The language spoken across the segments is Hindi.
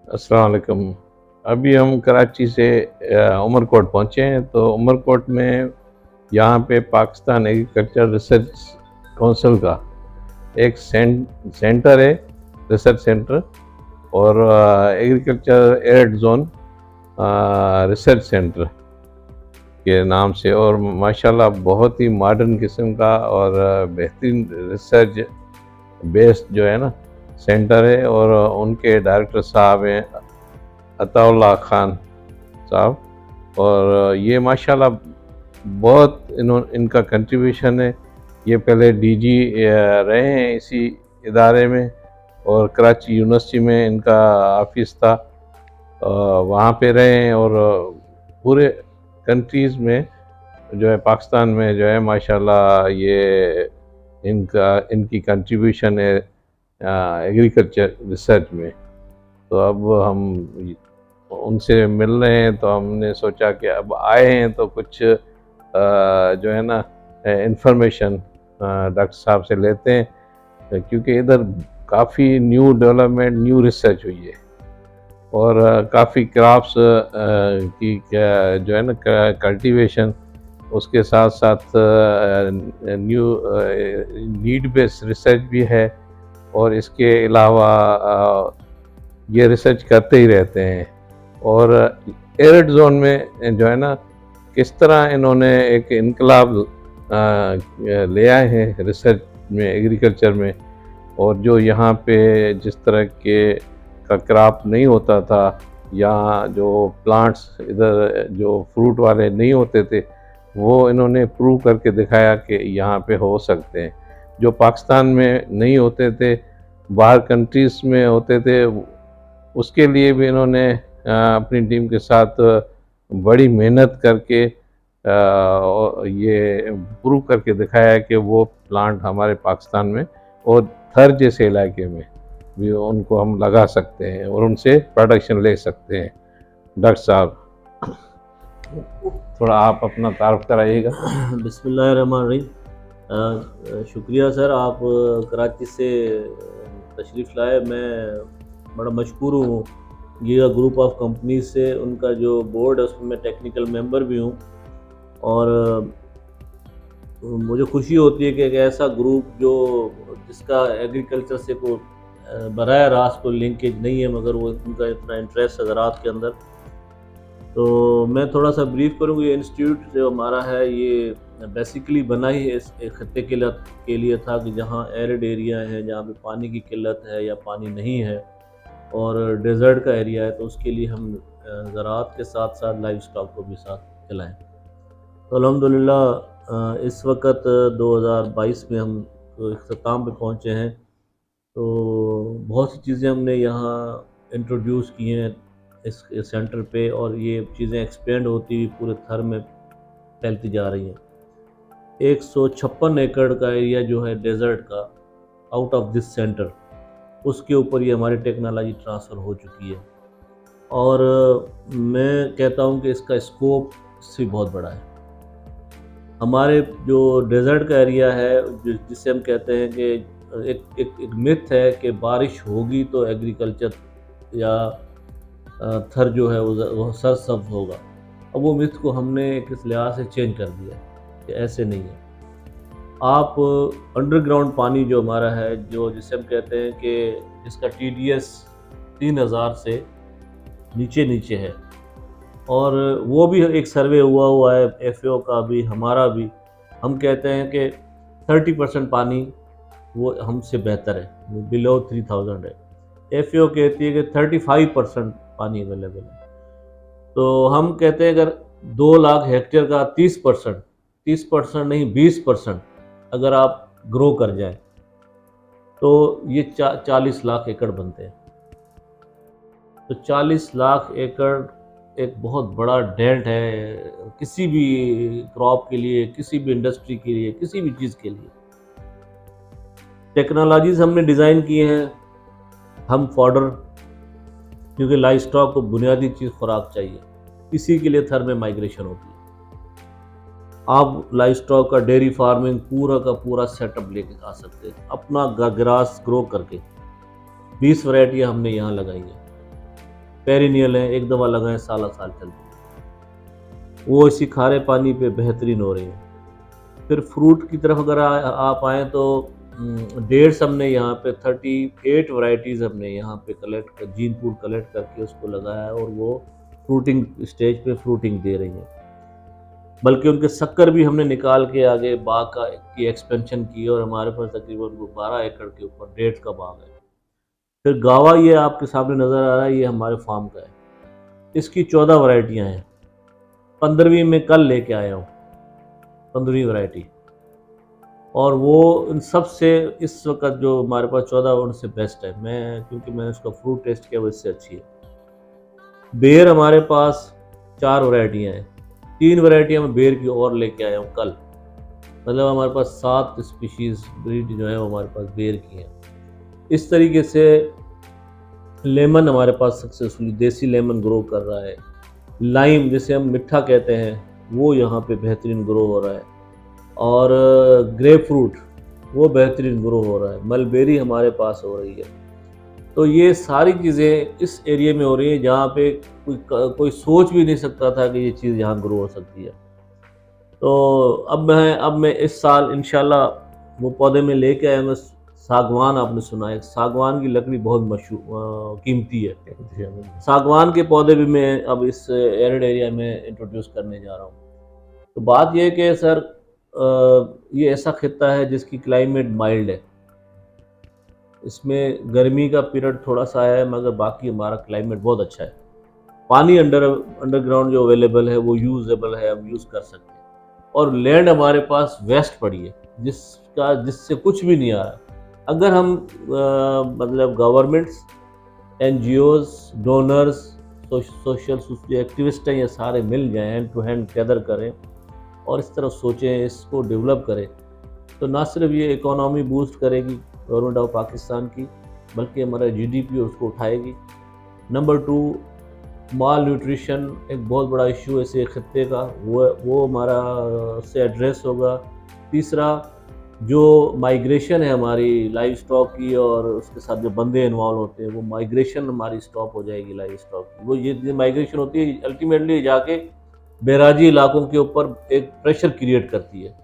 अस्सलाम वालेकुम। अभी हम कराची से उमरकोट पहुँचे हैं, तो उमरकोट में यहाँ पे पाकिस्तान एग्रीकल्चर रिसर्च काउंसिल का एक सेंटर है, रिसर्च सेंटर, और agriculture arid zone research centre के नाम से। और माशाल्लाह बहुत ही मॉडर्न किस्म का और बेहतरीन रिसर्च बेस्ड जो है ना सेंटर है। और उनके डायरेक्टर साहब हैं अताउल्लाह खान साहब। और ये माशाल्लाह बहुत इनका कंट्रीब्यूशन है। ये पहले डीजी रहे हैं इसी इदारे में, और कराची यूनिवर्सिटी में इनका ऑफिस था, वहाँ पे रहे हैं। और पूरे कंट्रीज़ में जो है, पाकिस्तान में जो है माशाल्लाह ये इनकी कंट्रीब्यूशन है एग्रीकल्चर रिसर्च में। तो अब हम उनसे मिल रहे हैं, तो हमने सोचा कि अब आए हैं तो कुछ जो है ना इंफॉर्मेशन डॉक्टर साहब से लेते हैं, क्योंकि इधर काफ़ी न्यू डेवलपमेंट, न्यू रिसर्च हुई है। और काफ़ी क्रॉप्स की जो है ना कल्टीवेशन, उसके साथ साथ न्यू नीड बेस्ड रिसर्च भी है। और इसके अलावा ये रिसर्च करते ही रहते हैं। और एरिड जोन में जो है ना किस तरह इन्होंने एक इनकलाब ले आए हैं रिसर्च में, एग्रीकल्चर में। और जो यहाँ पे जिस तरह के का क्रॉप नहीं होता था, या जो प्लांट्स इधर जो फ्रूट वाले नहीं होते थे, वो इन्होंने प्रूव करके दिखाया कि यहाँ पे हो सकते हैं। जो पाकिस्तान में नहीं होते थे, बाहर कंट्रीज़ में होते थे, उसके लिए भी इन्होंने अपनी टीम के साथ बड़ी मेहनत करके ये प्रूव करके दिखाया है कि वो प्लांट हमारे पाकिस्तान में और थर जैसे इलाके में भी उनको हम लगा सकते हैं और उनसे प्रोडक्शन ले सकते हैं। डॉक्टर साहब, थोड़ा आप अपना तारुफ कराइएगा। बिस्मिल्लाहिर्रहमानिर्रहीम। शुक्रिया सर, आप कराची से तशरीफ़ लाए। मैं बड़ा मशकूर हूँ गीगा ग्रुप ऑफ कंपनी से। उनका जो बोर्ड है उसमें मैं टेक्निकल मेंबर भी हूँ। और मुझे खुशी होती है कि एक ऐसा ग्रुप जिसका एग्रीकल्चर से कोई बराह रास्त कोई लिंकेज नहीं है, मगर वो उनका इतना इंटरेस्ट है ज़राअत के अंदर। तो मैं थोड़ा सा ब्रीफ करूँगा। ये इंस्टीट्यूट जो हमारा है, ये बेसिकली बना ही इस खत्ते के लिए था कि जहाँ एरिड एरिया है, जहाँ पे पानी की किल्लत है या पानी नहीं है, और डेजर्ट का एरिया है, तो उसके लिए हम ज़राअत के साथ साथ लाइव स्टॉक को भी साथ चलाएँ। तो अल्हम्दुलिल्लाह इस वक्त 2022 में हम इख्तिताम पे पहुँचे हैं। तो बहुत सी चीज़ें हमने यहाँ इंट्रोड्यूस की हैं इस सेंटर पे, और ये चीज़ें एक्सपेंड होती हुई पूरे थर में फैलती जा रही हैं। 156 एकड़ का एरिया जो है डेजर्ट का, आउट ऑफ दिस सेंटर, उसके ऊपर ये हमारी टेक्नोलॉजी ट्रांसफ़र हो चुकी है। और मैं कहता हूँ कि इसका स्कोप से बहुत बड़ा है। हमारे जो डेजर्ट का एरिया है, जिसे हम कहते हैं कि एक मिथ है कि बारिश होगी तो एग्रीकल्चर या थर जो है वो सरसब्ज होगा। अब वो मिथ को हमने किस लिहाज से चेंज कर दिया कि ऐसे नहीं है। आप अंडरग्राउंड पानी जो हमारा है, जिसे हम कहते हैं कि जिसका TDS 3000 से नीचे है, और वो भी एक सर्वे हुआ है FAO का भी, हमारा भी। हम कहते हैं कि 30% पानी वो हमसे बेहतर है, बिलो 3000 है। FAO कहती है कि 35% पानी अवेलेबल है। तो हम कहते हैं अगर 2 लाख हेक्टेयर का 30% नहीं 20% अगर आप ग्रो कर जाए, तो ये 40 लाख एकड़ बनते हैं। तो 40 लाख एकड़ एक बहुत बड़ा डेल्ट है किसी भी क्रॉप के लिए, किसी भी इंडस्ट्री के लिए, किसी भी चीज़ के लिए। टेक्नोलॉजीज़ हमने डिज़ाइन किए हैं। हम फॉडर, क्योंकि लाइव स्टॉक को बुनियादी चीज़ खुराक चाहिए, इसी के लिए थर में माइग्रेशन होती है। आप लाइव स्टॉक का डेयरी फार्मिंग पूरा का पूरा सेटअप लेके आ सकते हैं, अपना ग्रास ग्रो करके। 20 वैरायटियाँ हमने यहाँ लगाई हैं। पेरिनियल हैं, एक दफ़ा लगाएं साल साल चलते हैं, वो इसी खारे पानी पे बेहतरीन हो रही हैं। फिर फ्रूट की तरफ अगर आप आएँ तो डेट्स हमने यहाँ पे 38 वैरायटीज़ हमने यहाँ पे कलेक्ट कर जीन पूल कलेक्ट करके उसको लगाया है, और वो फ्रूटिंग स्टेज पे फ्रूटिंग दे रही हैं। बल्कि उनके शक्कर भी हमने निकाल के आगे बाग की एक्सपेंशन की, और हमारे पास तकरीबन 12 एकड़ के ऊपर डेट्स का बाग है। फिर गावा ये आपके सामने नज़र आ रहा है, ये हमारे फार्म का है। इसकी 14 वैरायटियाँ हैं। 15वीं में कल लेके आया हूँ, 15वीं वैरायटी, और वो इन सब से इस वक्त जो हमारे पास 14 उनसे बेस्ट है। क्योंकि मैंने उसका फ्रूट टेस्ट किया, वो इससे अच्छी है। बेर हमारे पास 4 वैरायटियाँ हैं, 3 वैरायटियाँ मैं बेर की और लेके आया हूँ कल। मतलब हमारे पास 7 स्पीशीज़ ब्रीड जो है वो हमारे पास बेर की हैं। इस तरीके से लेमन हमारे पास सक्सेसफुली देसी लेमन ग्रो कर रहा है। लाइम जिसे हम मिठा कहते हैं, वो यहाँ पे बेहतरीन ग्रो हो रहा है, और ग्रेप फ्रूट वो बेहतरीन ग्रो हो रहा है। मलबेरी हमारे पास हो रही है। तो ये सारी चीज़ें इस एरिया में हो रही हैं जहाँ पे कोई सोच भी नहीं सकता था कि ये चीज़ यहाँ ग्रो हो सकती है। तो अब मैं इस साल इंशाल्लाह वो पौधे में लेके आऊँगा। सागवान आपने सुना है, सागवान की लकड़ी बहुत मशहूर कीमती है। सागवान के पौधे भी मैं अब इस एरिड एरिया में इंट्रोड्यूस करने जा रहा हूँ। तो बात यह है कि सर ये ऐसा खित्ता है जिसकी क्लाइमेट माइल्ड है। इसमें गर्मी का पीरियड थोड़ा सा है, मगर बाकी हमारा क्लाइमेट बहुत अच्छा है। पानी अंडरग्राउंड जो अवेलेबल है वो यूजेबल है, हम यूज़ कर सकते हैं। और लैंड हमारे पास वेस्ट पड़ी है जिससे कुछ भी नहीं आ रहा। अगर हम मतलब governments, NGOs, donors, social activist हैं, ये सारे मिल जाएं, हैंड टू हैंड गैदर करें और इस तरफ सोचें, इसको डेवलप करें, तो ना सिर्फ ये इकोनॉमी बूस्ट करेगी गवर्नमेंट ऑफ पाकिस्तान की, बल्कि हमारा GDP उसको उठाएगी। नंबर 2, माल न्यूट्रिशन एक बहुत बड़ा इशू है इस खत्ते का, वो हमारा उससे एड्रेस होगा। तीसरा, जो माइग्रेशन है हमारी लाइव स्टॉक की, और उसके साथ जो बंदे इन्वॉल्व होते हैं, वो माइग्रेशन हमारी स्टॉप हो जाएगी लाइव स्टॉक की। वो ये माइग्रेशन होती है अल्टीमेटली जाके बैराजी इलाकों के ऊपर एक प्रेशर क्रिएट करती है।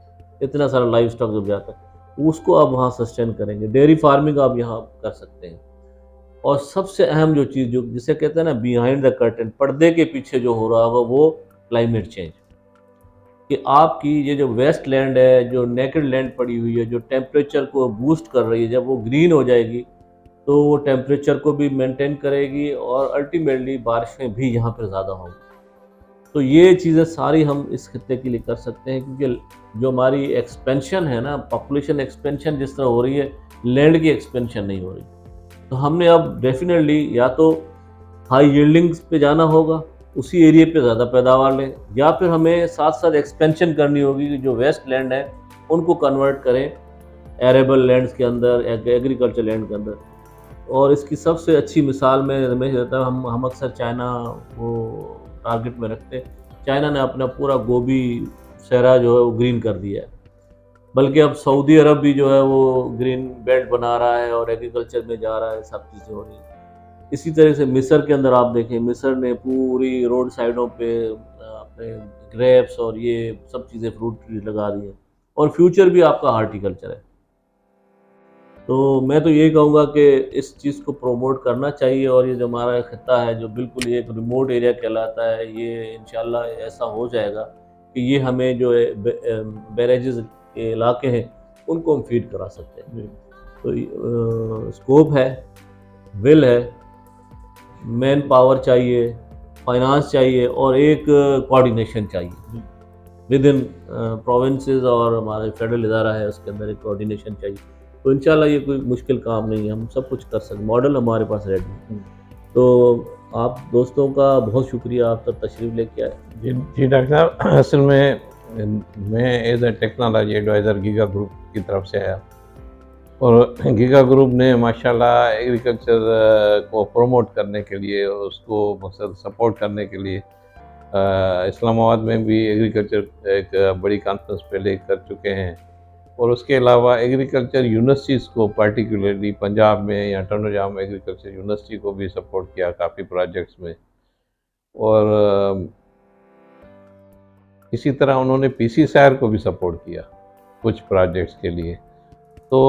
इतना सारा लाइव स्टॉक जब जाता है, उसको आप वहाँ सस्टेन करेंगे। डेयरी फार्मिंग आप यहाँ कर सकते हैं। और सबसे अहम जो चीज़, जो जिसे कहते हैं ना बिहाइंड द कर्टन, पर्दे के पीछे जो हो रहा होगा, वो क्लाइमेट चेंज। कि आपकी ये जो वेस्ट लैंड है, जो नेकेड लैंड पड़ी हुई है, जो टेम्परेचर को बूस्ट कर रही है, जब वो ग्रीन हो जाएगी तो वो टेम्परेचर को भी मेंटेन करेगी, और अल्टीमेटली बारिशें भी यहाँ पर ज़्यादा होंगी। तो ये चीज़ें सारी हम इस खित्ते के लिए कर सकते हैं, क्योंकि जो हमारी एक्सपेंशन है ना, पॉपुलेशन एक्सपेंशन जिस तरह हो रही है, लैंड की एक्सपेंशन नहीं हो रही। तो हमने अब डेफिनेटली या तो हाई यील्डिंग्स पे जाना होगा, उसी एरिया पे ज़्यादा पैदावार लें, या फिर हमें साथ साथ एक्सपेंशन करनी होगी कि जो वेस्ट लैंड है उनको कन्वर्ट करें एरेबल लैंड्स के अंदर, एग्रीकल्चर लैंड के अंदर। और इसकी सबसे अच्छी मिसाल में रमेश देता हूँ, हम अक्सर चाइना को टारगेट में रखते हैं। चाइना ने अपना पूरा गोभी सहरा जो है वो ग्रीन कर दिया है, बल्कि अब सऊदी अरब भी जो है वो ग्रीन बेल्ट बना रहा है और एग्रीकल्चर में जा रहा है, सब चीज़ें हो रही हैं। इसी तरह से मिस्र के अंदर आप देखें, मिस्र ने पूरी रोड साइडों पे अपने ग्रेप्स और ये सब चीज़ें फ्रूट ट्री लगा दी हैं, और फ्यूचर भी आपका हार्टिकल्चर है। तो मैं तो ये कहूँगा कि इस चीज़ को प्रमोट करना चाहिए, और ये जो हमारा खित्ता है जो बिल्कुल एक रिमोट एरिया कहलाता है, ये इंशाल्लाह ऐसा हो जाएगा कि ये हमें जो है बैरेजेस के इलाके हैं उनको हम फीड करा सकते हैं। तो स्कोप है, विल है, मैन पावर चाहिए, फाइनेंस चाहिए, और एक कोऑर्डिनेशन चाहिए विद इन प्रोविंसेस, और हमारे फेडरल इदारा है उसके अंदर एक कोऑर्डिनेशन चाहिए। तो इंशाल्लाह ये कोई मुश्किल काम नहीं है, हम सब कुछ कर सकते, मॉडल हमारे पास रेडी है। तो आप दोस्तों का बहुत शुक्रिया, आप तक तशरीफ़ लेके आए। जी डॉक्टर साहब, असल में मैं as a technology advisor Giga group की तरफ से आया, और गीगा ग्रुप ने माशाल्लाह एग्रीकल्चर को प्रमोट करने के लिए, उसको मकसद सपोर्ट करने के लिए इस्लामाबाद में भी एग्रीकल्चर एक बड़ी कॉन्फ्रेंस पहले कर चुके हैं, और उसके अलावा एग्रीकल्चर यूनिवर्सिटीज़ को, पार्टिकुलरली पंजाब में या टनोजाम एग्रीकल्चर यूनिवर्सिटी को भी सपोर्ट किया काफ़ी प्रोजेक्ट्स में। और इसी तरह उन्होंने पीसी सायर को भी सपोर्ट किया कुछ प्रोजेक्ट्स के लिए। तो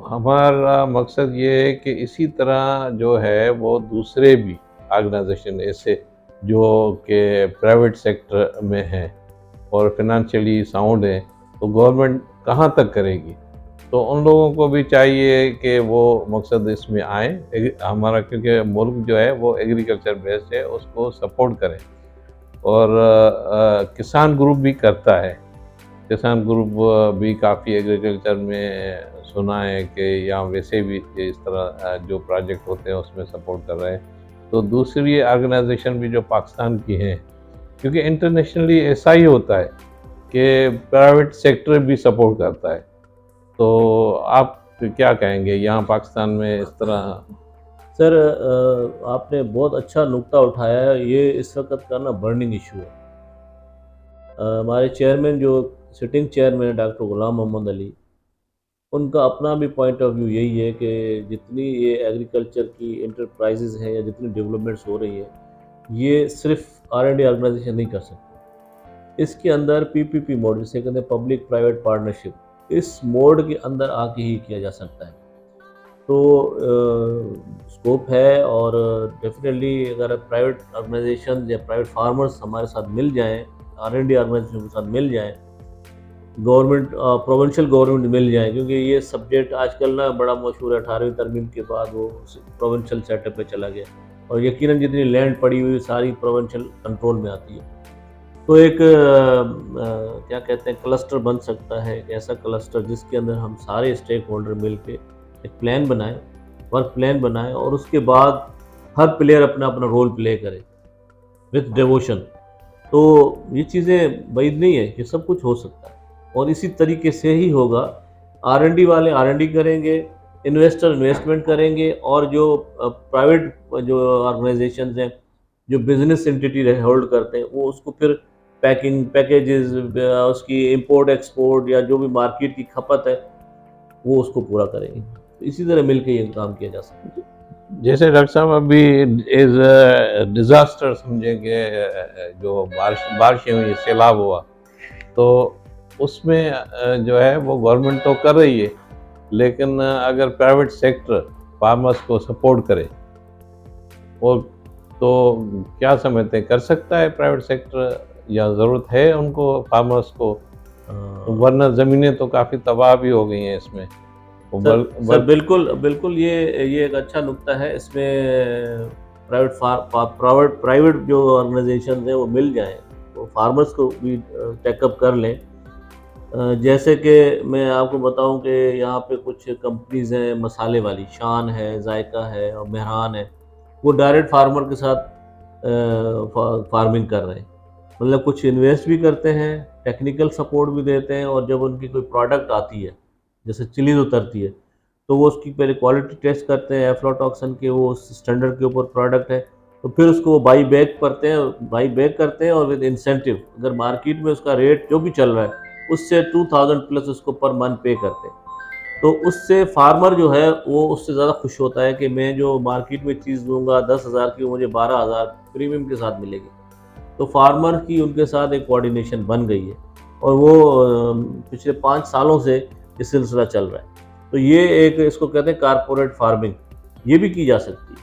हमारा मकसद ये है कि इसी तरह जो है वो दूसरे भी ऑर्गेनाइजेशन ऐसे जो कि प्राइवेट सेक्टर में हैं और फिनंशियली साउंड हैं, तो गवर्नमेंट कहाँ तक करेगी, तो उन लोगों को भी चाहिए कि वो मकसद इसमें आए हमारा, क्योंकि मुल्क जो है वो एग्रीकल्चर बेस्ड है, उसको सपोर्ट करें। और किसान ग्रुप भी करता है, किसान ग्रुप भी काफ़ी एग्रीकल्चर में सुना है कि यहाँ वैसे भी इस तरह जो प्रोजेक्ट होते हैं उसमें सपोर्ट कर रहे हैं। तो दूसरी ऑर्गेनाइजेशन भी जो पाकिस्तान की हैं, क्योंकि इंटरनेशनली ऐसा ही होता है कि प्राइवेट सेक्टर भी सपोर्ट करता है। तो आप क्या कहेंगे यहाँ पाकिस्तान में इस तरह? सर, आपने बहुत अच्छा नुक्ता उठाया है। ये इस वक्त का ना बर्निंग इशू है। हमारे चेयरमैन जो सिटिंग चेयरमैन है डॉक्टर गुलाम मोहम्मद अली, उनका अपना भी पॉइंट ऑफ व्यू यही है कि जितनी ये एग्रीकल्चर की इंटरप्राइजेज हैं या जितनी डेवलपमेंट्स हो रही है, ये सिर्फ R&D ऑर्गेनाइजेशन नहीं कर सकती। इसके अंदर पीपीपी मोड, जिसे कहते हैं पब्लिक प्राइवेट पार्टनरशिप, इस मोड के अंदर आके ही किया जा सकता है। तो स्कोप है, और डेफिनेटली अगर प्राइवेट ऑर्गेनाइजेशन या प्राइवेट फार्मर्स हमारे साथ मिल जाएं, R&D ऑर्गेनाइजेशन के साथ मिल जाएं, गवर्नमेंट प्रोविंशियल गवर्नमेंट मिल जाए, क्योंकि ये सब्जेक्ट आजकल ना बड़ा मशहूर है। 18वीं तरमीम के बाद वो प्रोविंशियल सेटअप पे चला गया, और यकीनन जितनी लैंड पड़ी हुई सारी प्रोविंशियल कंट्रोल में आती है। तो एक क्या कहते हैं, क्लस्टर बन सकता है, एक ऐसा क्लस्टर जिसके अंदर हम सारे स्टेक होल्डर मिल के एक प्लान बनाएं, वर्क प्लान बनाएं, और उसके बाद हर प्लेयर अपना अपना रोल प्ले करे विथ डिवोशन। तो ये चीज़ें बैद नहीं है कि सब कुछ हो सकता है, और इसी तरीके से ही होगा। R&D वाले R&D करेंगे, इन्वेस्टर इन्वेस्टमेंट करेंगे, और जो प्राइवेट जो ऑर्गेनाइजेशंस हैं, जो बिजनेस एंटिटी होल्ड करते हैं, वो उसको फिर पैकिंग पैकेजेस, उसकी इंपोर्ट एक्सपोर्ट या जो भी मार्केट की खपत है वो उसको पूरा करेंगे। तो इसी तरह मिलकर ये काम किया जा सकता है। जैसे डॉक्टर साहब अभी एज डिज़ास्टर समझेंगे, जो बारिशें हुई, सैलाब हुआ, तो उसमें जो है वो गवर्नमेंट तो कर रही है, लेकिन अगर प्राइवेट सेक्टर फार्मर्स को सपोर्ट करे, और तो क्या समझते हैं, कर सकता है प्राइवेट सेक्टर, या ज़रूरत है उनको फार्मर्स को? वरना ज़मीनें तो काफ़ी तबाह भी हो गई हैं इसमें। सर बिल्कुल ये एक अच्छा नुक्ता है। इसमें प्राइवेट जो ऑर्गेनाइजेशन हैं वो मिल जाएं, वो फार्मर्स को भी टेकअप कर लें। जैसे कि मैं आपको बताऊं कि यहाँ पे कुछ कंपनीज हैं, मसाले वाली शान है, जायका है और मेहरान है, वो डायरेक्ट फार्मर के साथ फार्मिंग कर रहे हैं। मतलब कुछ इन्वेस्ट भी करते हैं, टेक्निकल सपोर्ट भी देते हैं, और जब उनकी कोई प्रोडक्ट आती है, जैसे चिलीज उतरती है, तो वो उसकी पहले क्वालिटी टेस्ट करते हैं, एफ्लाटॉक्सिन के वो स्टैंडर्ड के ऊपर प्रोडक्ट है, तो फिर उसको वो बाई बैक करते हैं और विद इंसेंटिव, अगर मार्केट में उसका रेट जो भी चल रहा है उससे 2000 प्लस उसको पर मंथ पे करते हैं। तो उससे फार्मर जो है वो उससे ज़्यादा खुश होता है कि मैं जो मार्केट में चीज़ दूंगा 10,000 की, मुझे 12,000 प्रीमियम के साथ मिलेगी। तो फार्मर की उनके साथ एक कोऑर्डिनेशन बन गई है, और वो पिछले 5 सालों से ये सिलसिला चल रहा है। तो ये एक, इसको कहते हैं कारपोरेट फार्मिंग, ये भी की जा सकती है,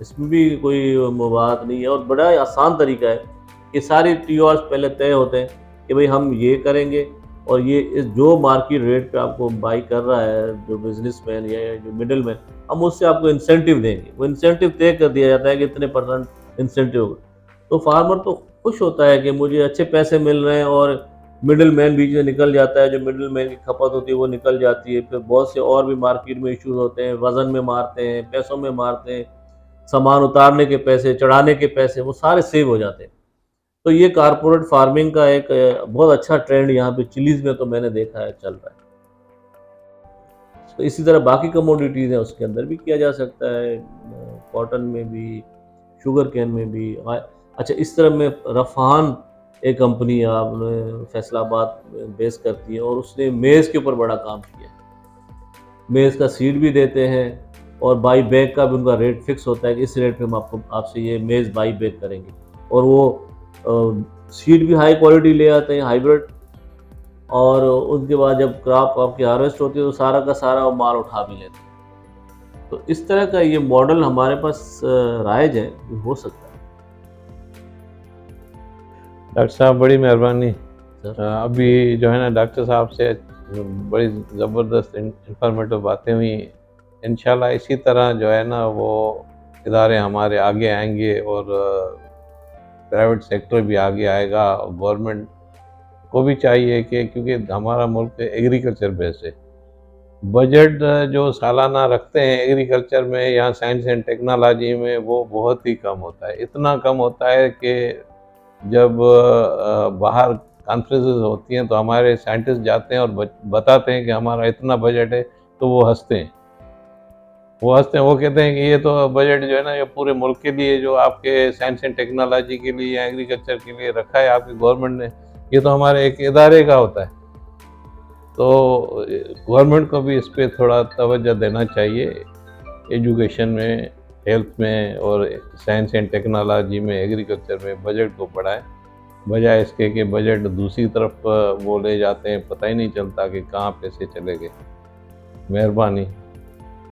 इसमें भी कोई बात नहीं है, और बड़ा आसान तरीका है कि सारे TORs पहले तय होते हैं कि भाई हम ये करेंगे, और ये इस जो मार्केट रेट पे आपको बाई कर रहा है जो बिजनेसमैन या जो मिडिल मैन, हम उससे आपको इंसेंटिव देंगे। वो इंसेंटिव तय कर दिया जाता है कि इतने % इंसेंटिव होगा। तो फार्मर तो खुश होता है कि मुझे अच्छे पैसे मिल रहे हैं, और मिडिल मैन बीच में निकल जाता है, जो मिडिल मैन की खपत होती है वो निकल जाती है। फिर बहुत से और भी मार्केट में इश्यूज होते हैं, वज़न में मारते हैं, पैसों में मारते हैं, सामान उतारने के पैसे, चढ़ाने के पैसे, वो सारे सेव हो जाते हैं। तो ये कारपोरेट फार्मिंग का एक बहुत अच्छा ट्रेंड यहाँ पे चिलीज में तो मैंने देखा है चल रहा है। तो इसी तरह बाकी कमोडिटीज़ हैं उसके अंदर भी किया जा सकता है, कॉटन में भी, शुगर कैन में भी। अच्छा, इस तरह में रफान एक कंपनी आपने फैसलाबाद में बेस करती है और उसने मेज़ के ऊपर बड़ा काम किया है। मेज़ का सीड भी देते हैं और बाई बैग का भी उनका रेट फिक्स होता है कि इस रेट पे हम आपको आपसे ये मेज़ बाई बैग करेंगे। और वो सीड भी हाई क्वालिटी ले आते हैं, हाइब्रिड। और उसके बाद जब क्रॉप आपकी हार्वेस्ट होती है तो सारा का सारा वो माल उठा भी लेते हैं। तो इस तरह का ये मॉडल हमारे पास राइज है, ये हो सकता है। डॉक्टर साहब बड़ी मेहरबानी। सर अभी जो है ना डॉक्टर साहब से बड़ी ज़बरदस्त इंफॉर्मेटिव बातें हुई। इंशाल्लाह इसी तरह जो है ना वो इदारे हमारे आगे आएंगे और प्राइवेट सेक्टर भी आगे आएगा। गवर्नमेंट को भी चाहिए कि क्योंकि हमारा मुल्क एग्रीकल्चर बेस है, बजट जो सालाना रखते हैं एग्रीकल्चर में या साइंस एंड टेक्नोलॉजी में वो बहुत ही कम होता है। इतना कम होता है कि जब बाहर कॉन्फ्रेंसेस होती हैं तो हमारे साइंटिस्ट जाते हैं और बताते हैं कि हमारा इतना बजट है, तो वो हंसते हैं। वो कहते हैं कि ये तो बजट जो है ना ये पूरे मुल्क के लिए, जो आपके साइंस एंड टेक्नोलॉजी के लिए या एग्रीकल्चर के लिए रखा है आपकी गवर्नमेंट ने, ये तो हमारे एक इदारे का होता है। तो गवर्नमेंट को भी इस पर थोड़ा तवज्जो देना चाहिए, एजुकेशन में, हेल्थ में और साइंस एंड टेक्नोलॉजी में, एग्रीकल्चर में बजट को बढ़ाएं, बजाय इसके कि बजट दूसरी तरफ वो ले जाते हैं, पता ही नहीं चलता कि कहाँ पैसे चले गए। मेहरबानी।